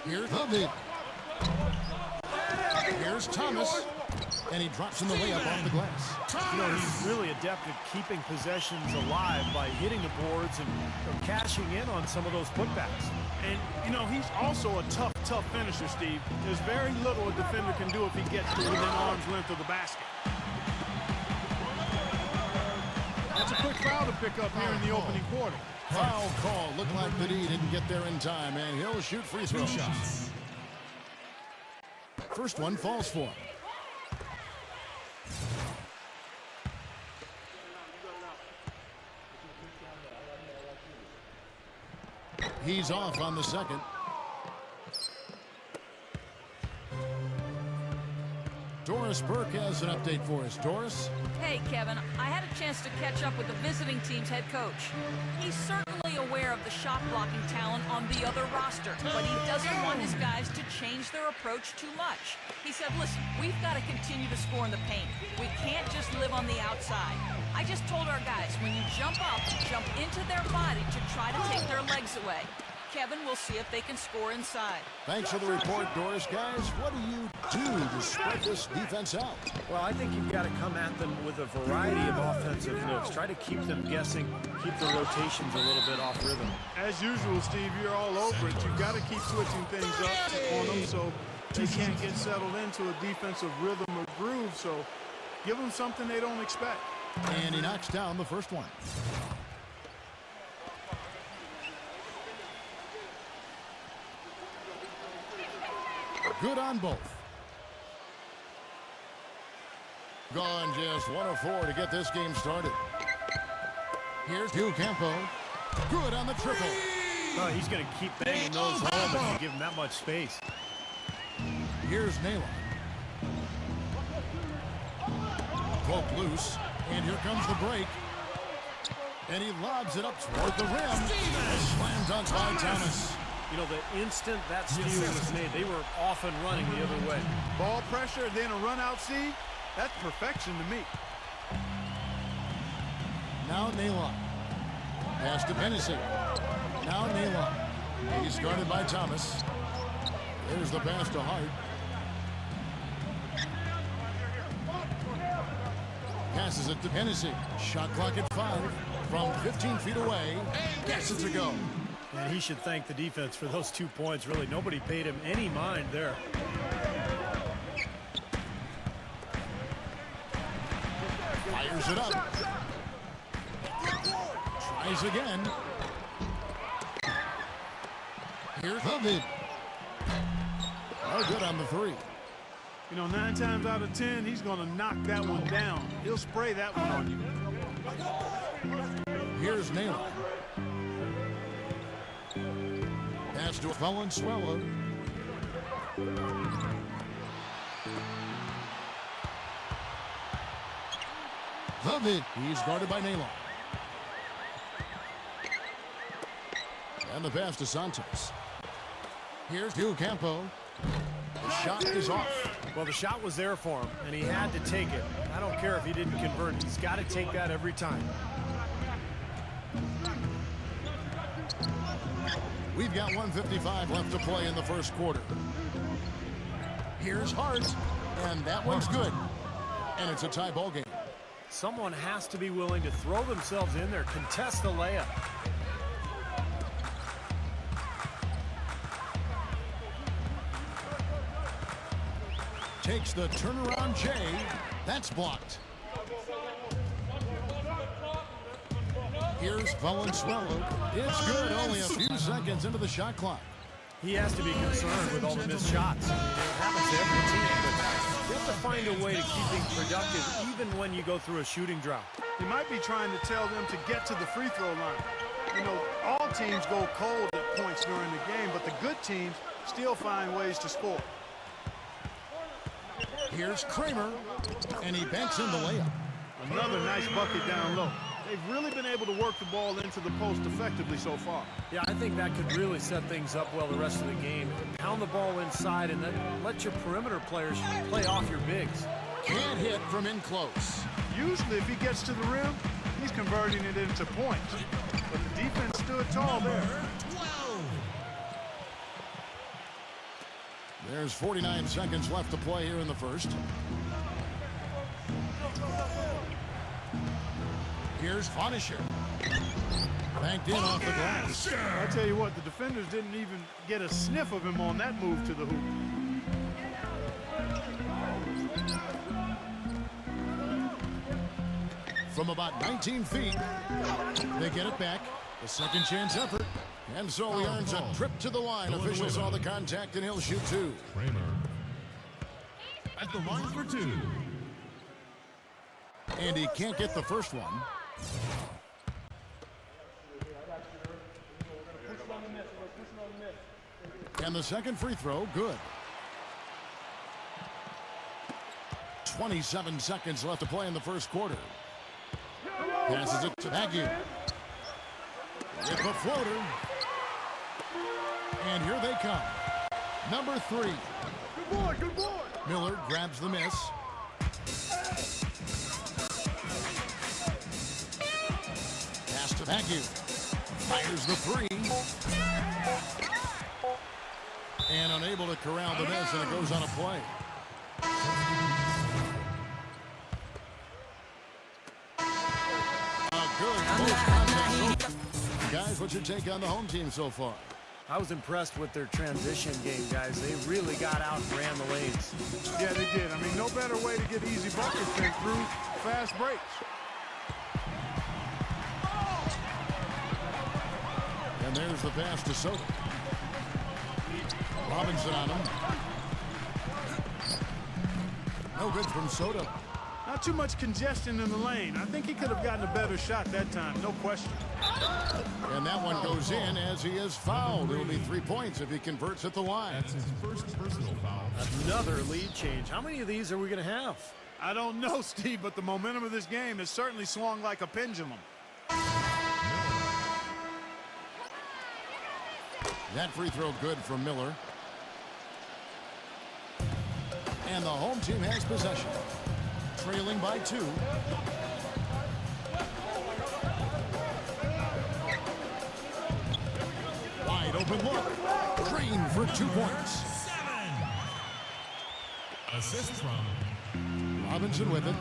Here's Hubby. Here's Thomas. And he drops in the layup off the glass. You know, he's really adept at keeping possessions alive by hitting the boards and cashing in on some of those putbacks. And, you know, he's also a tough finisher, Steve. There's very little a defender can do if he gets to within arm's length of the basket. That's a quick foul to pick up here in the opening quarter. Foul call. Looked like the D didn't get there in time, and he'll shoot free throw shots. First one falls for him. He's off on the second. Doris Burke has an update for us. Doris? Hey, Kevin. I had a chance to catch up with the visiting team's head coach. He's certainly aware of the shot-blocking talent on the other roster, but he doesn't want his guys to change their approach too much. He said, listen, we've got to continue to score in the paint. We can't just live on the outside. I just told our guys, when you jump up, jump into their body to try to take their legs away. Kevin, we'll see if they can score inside. Thanks for the report, Doris. Guys, what do you do to spread this defense out? Well, I think you've got to come at them with a variety of offensive looks. Try to keep them guessing, keep the rotations a little bit off rhythm. As usual, Steve, you're all over it. You've got to keep switching things up on them so they can't get settled into a defensive rhythm or groove. So give them something they don't expect. And he knocks down the first one. Good on both. Gone just 1 of 4 to get this game started. Here's Campo. Good on the triple. Oh, he's going to keep banging those home if you give him that much space. Here's Naylor. Broke loose, and here comes the break. And he lobs it up toward the rim. Slam dunk by Thomas. You know, the instant that steal was made, they were off and running the other way. Ball pressure, then a run-out seed. That's perfection to me. Now Naylor. Pass to Hennessy. Now Naylor. He's guarded by Thomas. There's the pass to Hart. Passes it to Hennessy. Shot clock at 5. From 15 feet away. Gets it to go. And he should thank the defense for those 2 points. Really, nobody paid him any mind there. Fires it up. Tries again. Here's Hubby. Oh, good on the 3. You know, 9 times out of 10, he's going to knock that one down. He'll spray that one on you. Here's Naylor. Pass to Valenzuela. Hubby. He's guarded by Naylor. And the pass to Santos. Here's Campo. The shot is off. Well, the shot was there for him, and he had to take it. I don't care if he didn't convert. He's got to take that every time. We've got 1:55 left to play in the first quarter. Here's Hart, and that one's good. And it's a tie ball game. Someone has to be willing to throw themselves in there, contest the layup. Takes the turnaround J. That's blocked. Here's Valenzuela. It's good. Only a few seconds into the shot clock. He has to be concerned with all the missed shots. It happens to every team, but you have to find a way to keep things productive even when you go through a shooting drought. He might be trying to tell them to get to the free throw line. You know, all teams go cold at points during the game, but the good teams still find ways to score. Here's Kramer, and he banks in the layup. Another nice bucket down low. They've really been able to work the ball into the post effectively so far. Yeah, I think that could really set things up well the rest of the game. Pound the ball inside and then let your perimeter players play off your bigs. Can't hit from in close. Usually if he gets to the rim, he's converting it into points. But the defense stood tall there. There's 49 seconds left to play here in the first. Here's Vonisher. Banked in off the glass. I tell you what, the defenders didn't even get a sniff of him on that move to the hoop. From about 19 feet, they get it back. A second chance effort. And so he earns a trip to the line. Official saw the contact and he'll shoot two. Kramer at the line for two. And he can't get the first one. And the second free throw, good. 27 seconds left to play in the first quarter. Passes it to Bagu. With the floater. And here they come. Number 3. Good boy, good boy. Miller grabs the miss. Pass to Bagu. Fires the 3. And unable to corral the miss, and it goes on a play. A good post-contact. Guys, what's your take on the home team so far? I was impressed with their transition game, guys. They really got out and ran the lanes. Yeah, they did. I mean, no better way to get easy buckets than through fast breaks. And there's the pass to Soto. Robinson on him. No good from Soto. Not too much congestion in the lane. I think he could have gotten a better shot that time, no question. And that one goes in as he is fouled. It'll be 3 points if he converts at the line. That's his first personal foul. Another lead change. How many of these are we going to have? I don't know, Steve, but the momentum of this game has certainly swung like a pendulum. That free throw good from Miller. And the home team has possession. Trailing by 2. Wide open look. Green for 2 points. 7. Assist from Robinson with it.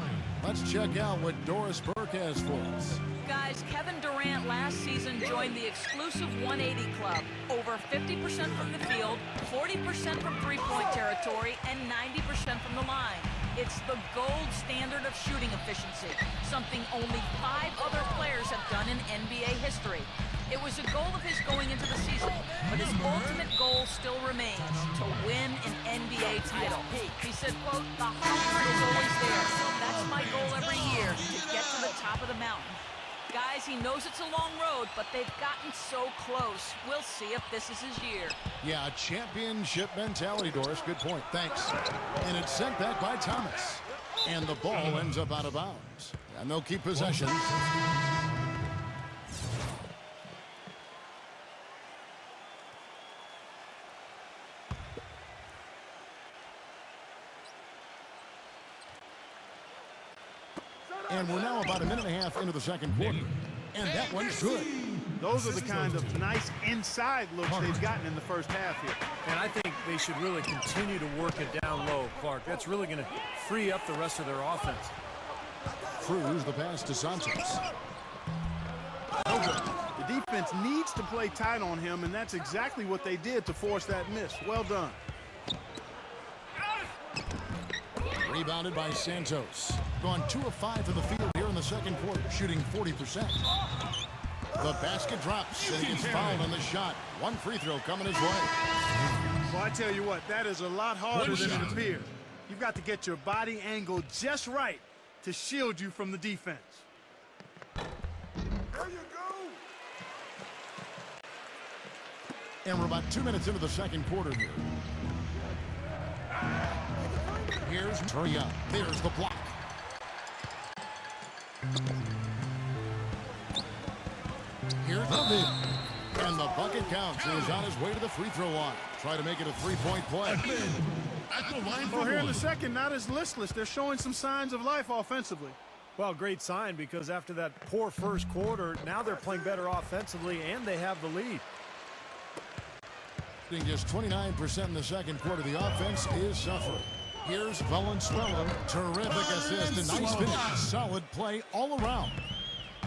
Let's check out what Doris Burke has for us. Guys, Kevin Durant last season joined the exclusive 180 club. Over 50% from the field, 40% from three-point territory, and 90% from the line. It's the gold standard of shooting efficiency, something only 5 other players have done in NBA history. It was a goal of his going into the season, but his ultimate goal still remains, to win an NBA title. He said, quote, "The hunger is always there. That's my goal every year, to get to the top of the mountain." Guys, he knows it's a long road, but they've gotten so close. We'll see if this is his year. Yeah, a championship mentality, Doris. Good point. Thanks. And it's sent back by Thomas. And the ball ends up out of bounds. And they'll keep possession. And we're now about a minute and a half into the second quarter. And that one's good. Those are the kind of nice inside looks they've gotten in the first half here. And I think they should really continue to work it down low, Clark. That's really going to free up the rest of their offense. Cruz the pass to Santos. No good. The defense needs to play tight on him, and that's exactly what they did to force that miss. Well done. Rebounded by Santos. Gone 2 of 5 to the field here in the second quarter, shooting 40%. The basket drops, and he gets fouled on the shot. One free throw coming his way. Well, I tell you what, that is a lot harder than it appears. You've got to get your body angle just right to shield you from the defense. There you go. And we're about 2 minutes into the second quarter here. Here's Turia. There's the block. Here's the big. And the bucket counts. He's on his way to the free throw line. Try to make it a 3-point play. At the line for Well, here in the 1. second, not as listless. They're showing some signs of life offensively. Well, great sign, because after that poor first quarter, now they're playing better offensively, and they have the lead. Just 29% in the second quarter. The offense is suffering. Here's Valenzuela. Terrific assist. A nice finish. Solid play all around.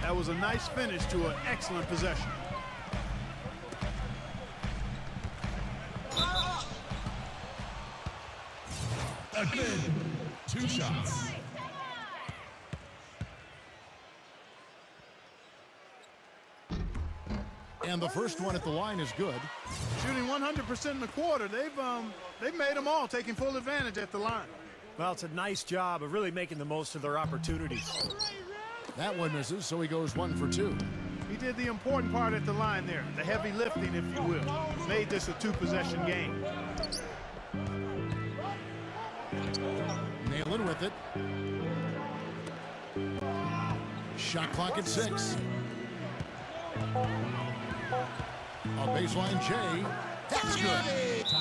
That was a nice finish to an excellent possession. Again, 2 shots. And the first one at the line is good. Shooting 100% in the quarter. They've made them all, taking full advantage at the line. Well, it's a nice job of really making the most of their opportunities. That one misses, so he goes 1 for 2. He did the important part at the line there, the heavy lifting, if you will. Made this a 2-possession game. Nailing with it. Shot clock at 6. A baseline J. That's good.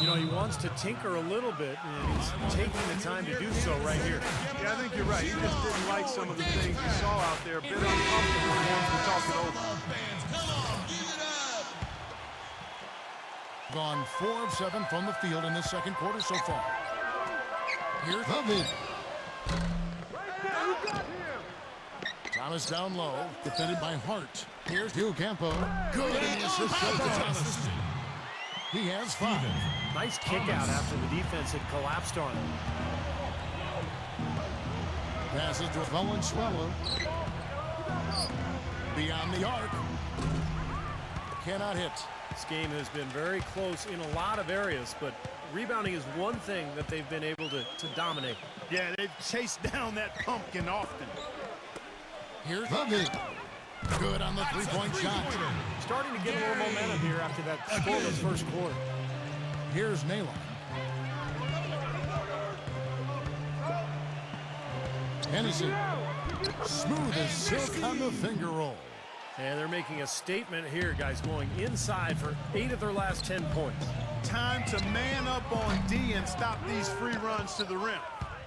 You know, he wants to tinker a little bit, and he's taking the time to do so right here. Yeah, I think you're right. He just didn't like some of the things he saw out there. A bit uncomfortable once we talk it over. Gone 4 of 7 from the field in this second quarter so far. Here's David. Thomas down low, defended by Hart. Here's Campo. Good in the assist to Thomas. He has 5. Nice kick out after the defense had collapsed on him. Passes to Valenzuela. Beyond the arc. Cannot hit. This game has been very close in a lot of areas, but rebounding is one thing that they've been able to dominate. Yeah, they've chased down that pumpkin often. Here's David. Good on the three-point shot. Starting to get a little momentum here after that scoreless first quarter. Here's Nalon. Hennessy. Smooth as silk on the finger roll. And they're making a statement here, guys, going inside for 8 of their last 10 points. Time to man up on D and stop these free runs to the rim.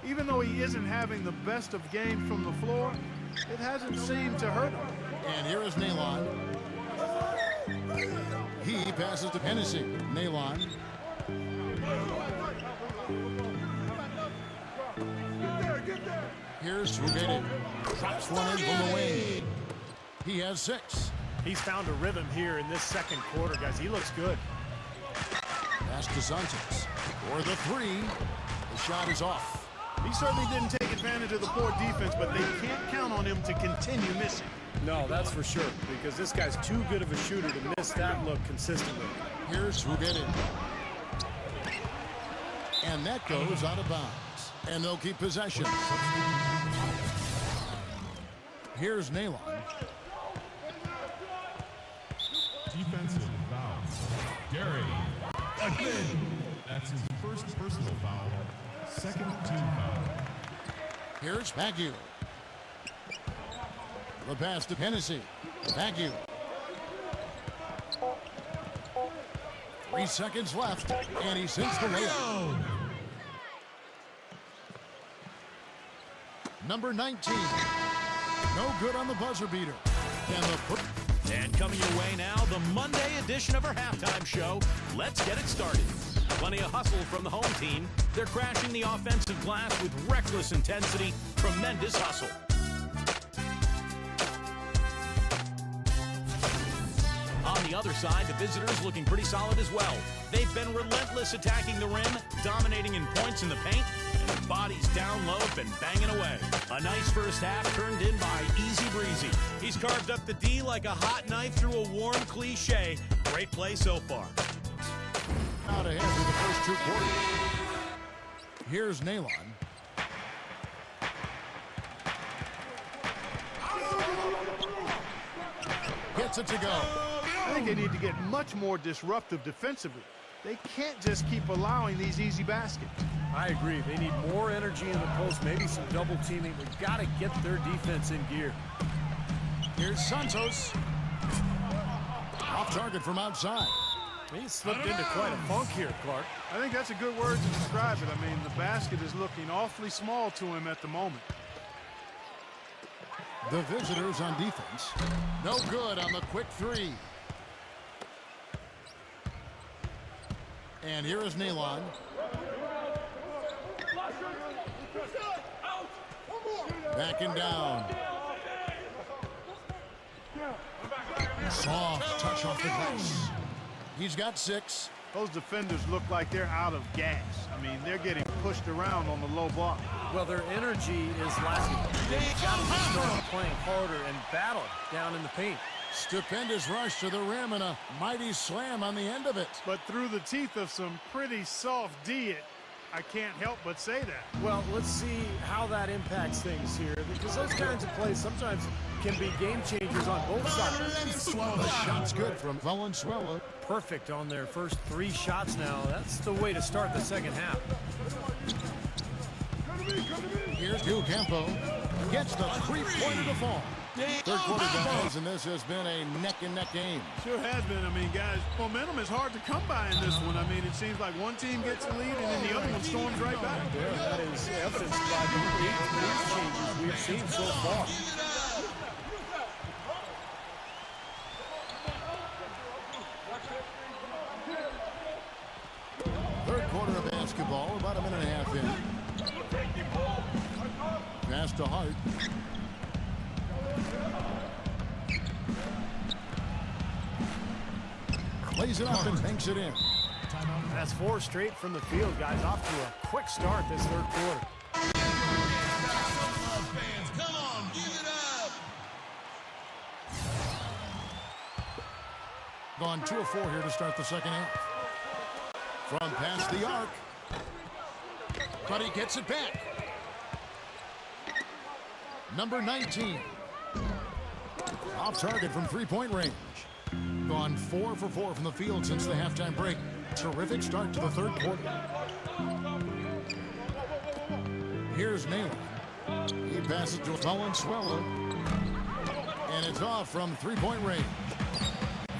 Even though he isn't having the best of games from the floor, it hasn't seemed to hurt him. And here is Nalon. He passes to Hennessy. Nalon. Here's Fugate. Drops one in from the wing. He has 6. He's found a rhythm here in this second quarter, guys. He looks good. Pass to Sanchez. For the 3. The shot is off. He certainly didn't take advantage of the poor defense, but they can't count on him to continue missing. No, that's for sure, because this guy's too good of a shooter to miss that look consistently. Here's Fugate. And that goes out of bounds. And they'll keep possession. Here's Nalon. Defensive foul. Gary. Again. That's his first personal foul. Second team foul. Here's Bagu. The pass to Hennessy. Bagu. 3 seconds left, and he sinks the layup. Number 19. No good on the buzzer beater. And coming your way now, the Monday edition of our halftime show. Let's get it started. Plenty of hustle from the home team. They're crashing the offensive glass with reckless intensity. Tremendous hustle. On the other side, the visitors looking pretty solid as well. They've been relentless attacking the rim, dominating in points in the paint, and the bodies down low have been banging away. A nice first half turned in by Easy Breezy. He's carved up the D like a hot knife through a warm cliche. Great play so far. Out ahead through the first 2 quarters. Here's Nalon. Gets it to go. I think they need to get much more disruptive defensively. They can't just keep allowing these easy baskets. I agree. They need more energy in the post, maybe some double teaming. They've got to get their defense in gear. Here's Santos. Off target from outside. He slipped into quite a funk here, Clark. I think that's a good word to describe it. I mean, the basket is looking awfully small to him at the moment. The visitors on defense. No good on the quick 3. And here is Nalon. Backing down. Soft touch off the glass. He's got 6. Those defenders look like they're out of gas. I mean, they're getting pushed around on the low block. Well, their energy is lacking. They've got to start playing harder and battle down in the paint. Stupendous rush to the rim and a mighty slam on the end of it. But through the teeth of some pretty soft D, I can't help but say that. Well, let's see how that impacts things here, because those kinds of plays sometimes can be game changers on both sides. The shot's good from Valenzuela. Perfect on their first 3 shots now. That's the way to start the second half. Here's Campo. Gets the three-pointer to fall. Third quarter, guys, and this has been a neck-and-neck game. Sure has been. I mean, guys, momentum is hard to come by in this one. I mean, it seems like one team gets the lead and then the other one storms right back. Yeah, that is evidenced by the 8 move changes we've seen so far. Third quarter of basketball, about a minute and a half in. Pass to Hart. Plays it up and banks it in. That's 4 straight from the field, guys. Off to a quick start this third quarter. Fans, come on, give it up. Gone 2 of 4 here to start the second half. From past the arc. But he gets it back. Number 19. Off target from three-point range. Gone 4 for 4 from the field since the halftime break. Terrific start to the third quarter. Here's Naylor. He passes to Valenzuela. And it's off from three-point range.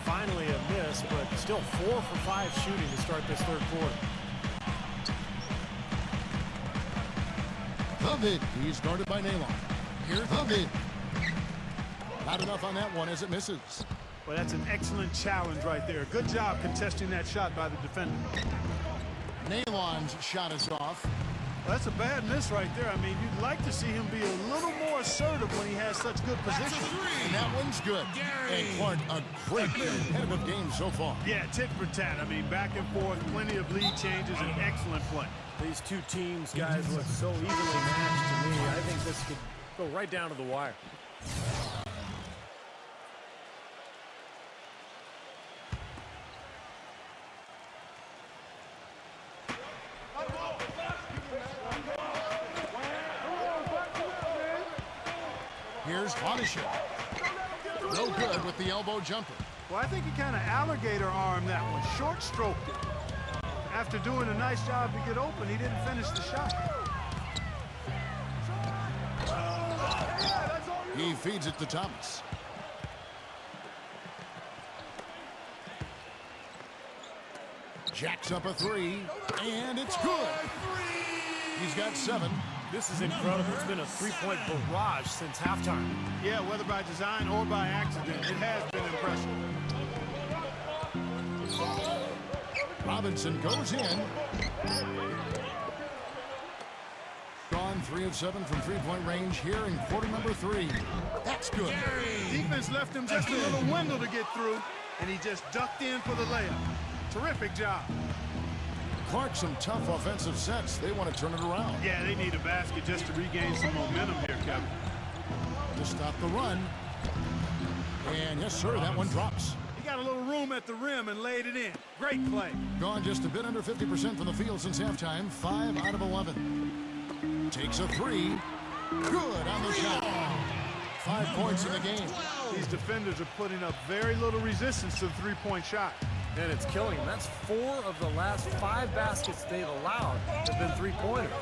Finally a miss, but still 4 for 5 shooting to start this third quarter. David. He's guarded by Naylor. Here's David. Not enough on that one as it misses. Well, that's an excellent challenge right there. Good job contesting that shot by the defender. Naylon's shot is off. Well, that's a bad miss right there. I mean, you'd like to see him be a little more assertive when he has such good position. And that one's good. And Clark, a great competitive game so far. Yeah, tit for tat. I mean, back and forth, plenty of lead changes, and excellent play. These two teams, guys, look so evenly matched to me. I think this could go right down to the wire. Here's Honisher. No good with the elbow jumper. Well, I think he kind of alligator armed that one, short stroked it. After doing a nice job to get open, he didn't finish the shot. He feeds it to Thomas. Jacks up a 3, and it's good. He's got 7. This is incredible. It's been a three-point barrage since halftime. Yeah, whether by design or by accident, it has been impressive. Robinson goes in. Gone 3 of 7 from three-point range here in quarter number 3. That's good. Defense left him just a little window to get through, and he just ducked in for the layup. Terrific job. Clark, some tough offensive sets. They want to turn it around. Yeah, they need a basket just to regain some momentum here, Kevin. To stop the run. And yes, sir, that one drops. He got a little room at the rim and laid it in. Great play. Gone just a bit under 50% from the field since halftime. 5 out of 11. Takes a 3. Good on the shot. 5 points in the game. These defenders are putting up very little resistance to the three-point shot. And it's killing them. That's 4 of the last 5 baskets they've allowed have been three-pointers.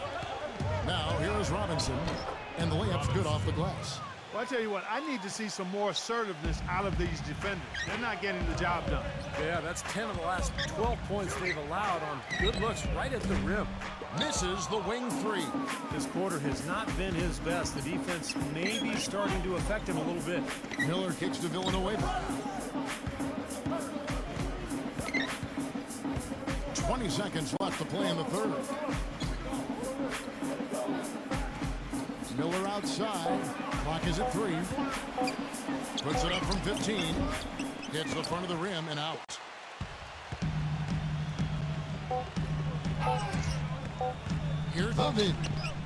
Now, here is Robinson. And the layup's good off the glass. Well, I tell you what, I need to see some more assertiveness out of these defenders. They're not getting the job done. Yeah, that's 10 of the last 12 points they've allowed on good looks right at the rim. Misses the wing 3. This quarter has not been his best. The defense may be starting to affect him a little bit. Miller kicks to Villanueva. 20 seconds left to play in the third. Miller outside. Clock is at 3. Puts it up from 15. Hits the front of the rim and out. Here's David.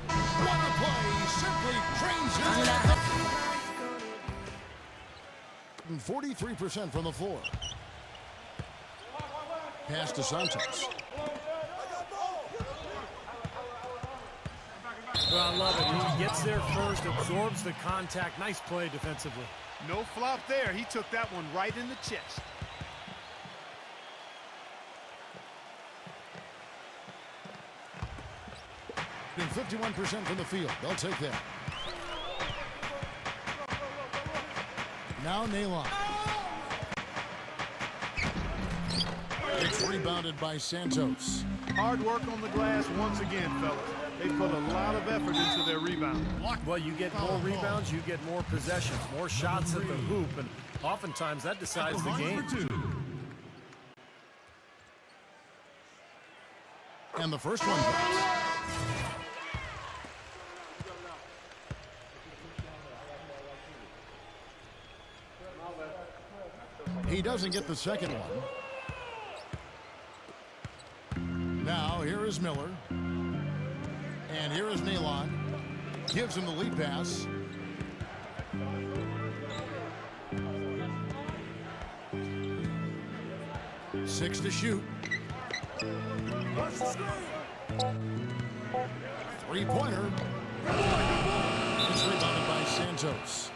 What a play! Simply trains it. 43% from the floor. Pass to Santos. Well, I love it. He gets there first, absorbs the contact. Nice play defensively. No flop there. He took that one right in the chest. In 51% from the field. They'll take that. Now Nalon. It's rebounded by Santos. Hard work on the glass once again, fellas. They put a lot of effort into their rebound. Well, you get more rebounds, you get more possessions, more shots at the hoop, and oftentimes that decides the game. And the first one drops. He doesn't get the second one. Now, here is Miller. And here is Nalon. Gives him the lead pass. Six to shoot. Three-pointer. It's rebounded by Santos.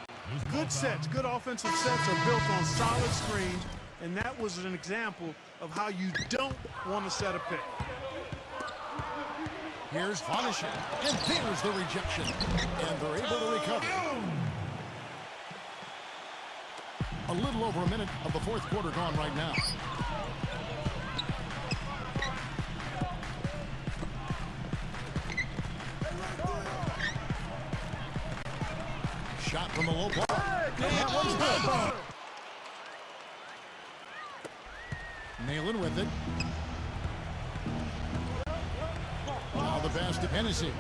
Good sets, good offensive sets are built on solid screens, and that was an example of how you don't want to set a pick. Here's Vonishek, and there's the rejection, and they're able to recover. A little over a minute of the fourth quarter gone right now. Shot from the low block. That one's good. Nailing with it. Now the pass to Hennessy.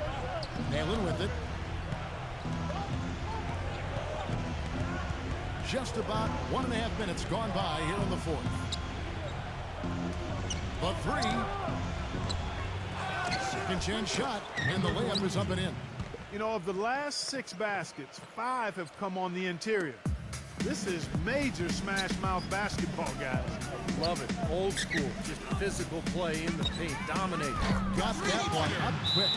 Nailing with it. Just about 1.5 minutes gone by here in the fourth. The three. Second chance shot, and the layup is up and in. You know, of the last 6 baskets, 5 have come on the interior. This is major smash mouth basketball, guys. Love it. Old school. Just physical play in the paint. Dominate. Got that one up quick.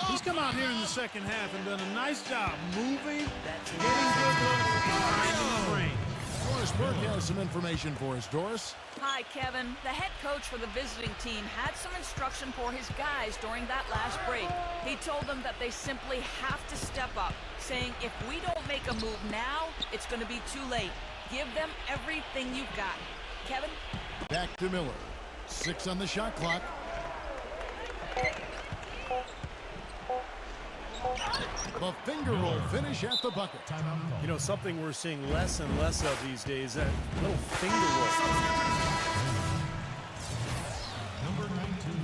He's come out here in the second half and done a nice job moving, getting good looks, and finding the frame. Doris Burke has some information for us. Doris? Hi, Kevin. The head coach for the visiting team had some instruction for his guys during that last break. He told them that they simply have to step up, saying if we don't make a move now, it's going to be too late. Give them everything you've got. Kevin? Back to Miller. 6 on the shot clock. The finger roll finish at the bucket. You know, something we're seeing less and less of these days, that little finger roll. Number 19.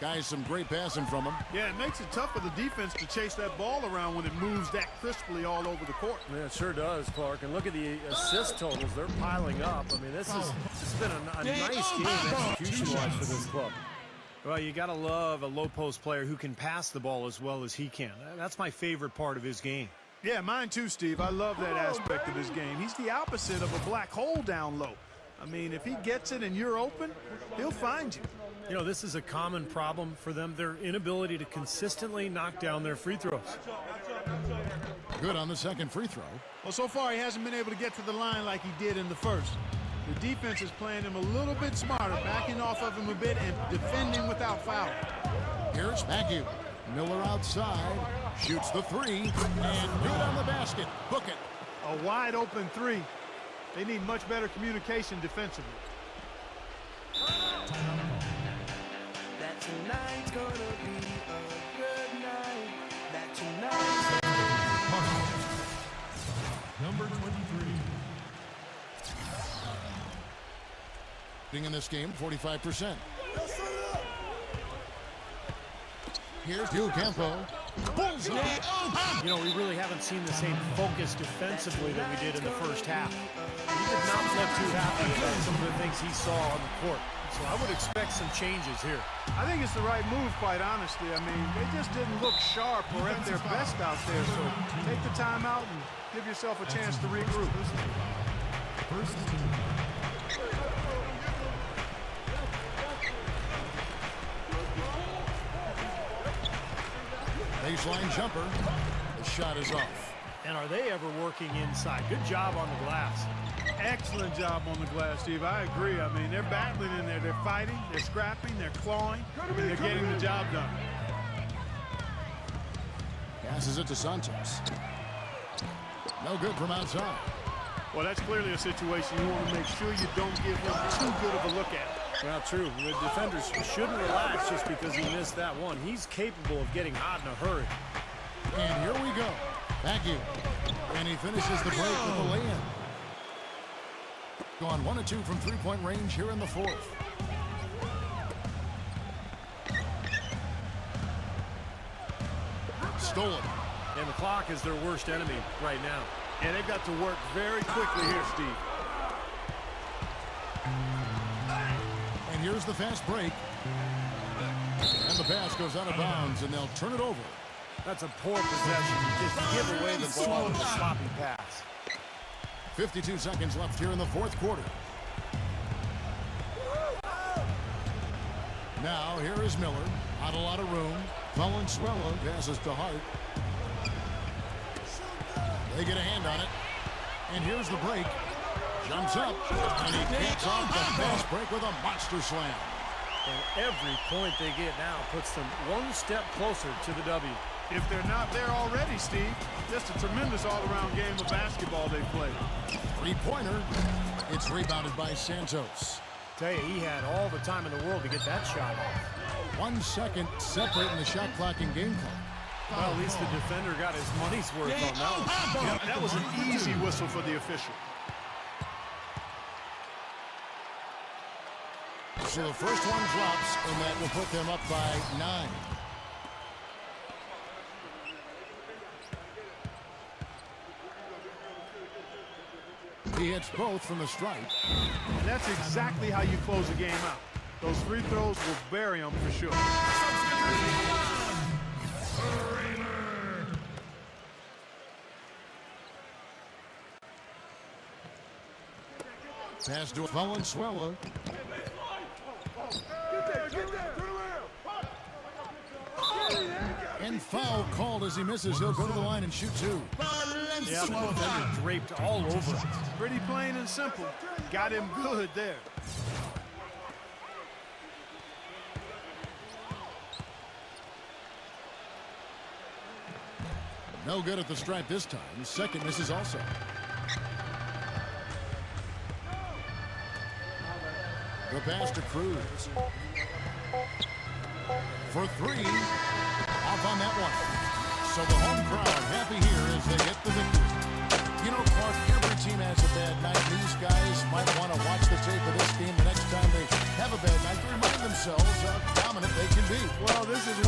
Guys, some great passing from him. Yeah, it makes it tough for the defense to chase that ball around when it moves that crisply all over the court. Yeah, it sure does, Clark. And look at the assist totals. They're piling up. I mean, this has been a nice game execution-wise for this club. Well, you got to love a low-post player who can pass the ball as well as he can. That's my favorite part of his game. Yeah, mine too, Steve. I love that aspect of his game. He's the opposite of a black hole down low. I mean, if he gets it and you're open, he'll find you. You know, this is a common problem for them, their inability to consistently knock down their free throws. Good on the second free throw. Well, so far he hasn't been able to get to the line like he did in the first. The defense is playing him a little bit smarter, backing off of him a bit and defending without foul. Here it's Mackey. Miller outside. Shoots the three. And good on the basket. Book it. A wide open three. They need much better communication defensively. That tonight's gonna be a good night. That tonight's Number 23. In this game, 45%. Here's Campo. Bullseye. You know, we really haven't seen the same focus defensively that we did in the first half. He did not look too happy about some of the things he saw on the court. So I would expect some changes here. I think it's the right move, quite honestly. I mean, they just didn't look sharp or at their best out there. So take the time out and give yourself a chance to regroup. First team. Baseline jumper. The shot is off. And are they ever working inside? Good job on the glass. Excellent job on the glass, Steve. I agree. I mean, they're battling in there. They're fighting, they're scrapping, they're clawing, and they're getting the job done. Passes it to Santos. No good from outside. Well, that's clearly a situation you want to make sure you don't give him too good of a look at. Well, true. The defenders shouldn't relax just because he missed that one. He's capable of getting hot in a hurry. And here we go. Back in. And he finishes the break with the lay-in. Gone 1 of 2 from three-point range here in the fourth. Stolen. And the clock is their worst enemy right now. Yeah, they've got to work very quickly here, Steve. And here's the fast break. And the pass goes out of bounds, and they'll turn it over. That's a poor possession. You just give away the ball with a sloppy pass. 52 seconds left here in the fourth quarter. Now, here is Miller. Not a lot of room. Valenzuela passes to Hart. They get a hand on it. And here's the break. Jumps up. And he kicks off the fast break with a monster slam. And every point they get now puts them one step closer to the W. If they're not there already, Steve, just a tremendous all-around game of basketball they played. Three-pointer. It's rebounded by Santos. Tell you, he had all the time in the world to get that shot off. 1 second separating the shot clock and game clock. Well, at least the defender got his money's worth on that one. Yep, that was an easy whistle for the official. So the first one drops, and that will put them up by 9. He hits both from the stripe. And that's exactly how you close a game out. Those free throws will bury them for sure. Pass to Valenzuela. And foul called as he misses. He'll go to the line and shoot 2. Yeah, the defender draped all over him. Pretty plain and simple. Got him good there. No good at the stripe this time. The second misses also. The pass to Cruz. For 3. Off on that one. So the home crowd happy here as they get the victory. You know, Clark, every team has a bad night. These guys might want to watch the tape of this game the next time they have a bad night to remind themselves how dominant they can be. Well, this is